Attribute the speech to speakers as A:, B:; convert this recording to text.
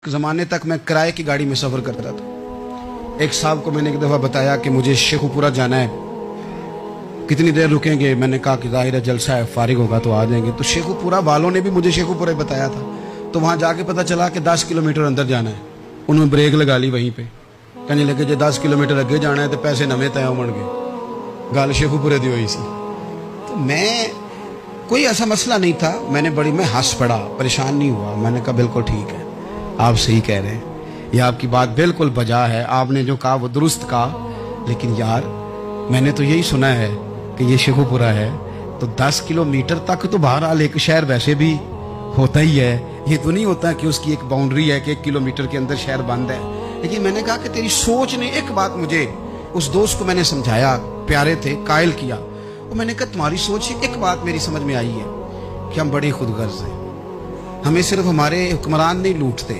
A: ज़माने तक मैं किराए की गाड़ी में सफ़र करता था। एक साहब को मैंने एक दफ़ा बताया कि मुझे शेखुपुरा जाना है, कितनी देर रुकेंगे? मैंने कहा कि ज़ाहिर है जलसा है, फारिग होगा तो आ जाएंगे। तो शेखुपुरा वालों ने भी मुझे शेखुपुरा बताया था, तो वहाँ जाके पता चला कि 10 किलोमीटर अंदर जाना है। उन्होंने ब्रेक लगा ली वहीं पे, कहने लगे जो 10 किलोमीटर अगे जाना है तो पैसे नवे तय होण गए। गल शेखुपुरे दी हुई सी। तो मैं कोई ऐसा मसला नहीं था, मैं हंस पड़ा, परेशान नहीं हुआ। मैंने कहा बिल्कुल ठीक है, आप सही कह रहे हैं, ये आपकी बात बिल्कुल बजा है, आपने जो कहा वो दुरुस्त कहा। लेकिन यार मैंने तो यही सुना है कि ये शेखुपुरा है, तो 10 किलोमीटर तक तो बहरहाल एक शहर वैसे भी होता ही है। ये तो नहीं होता कि उसकी एक बाउंड्री है कि 1 किलोमीटर के अंदर शहर बंद है। लेकिन मैंने कहा कि तेरी सोच ने एक बात, मुझे उस दोस्त को मैंने समझाया, प्यारे थे, कायल किया। और मैंने कहा तुम्हारी सोच से एक बात मेरी समझ में आई है कि हम बड़े खुदगर्ज हैं, हमें सिर्फ हमारे हुक्मरान नहीं लूटते,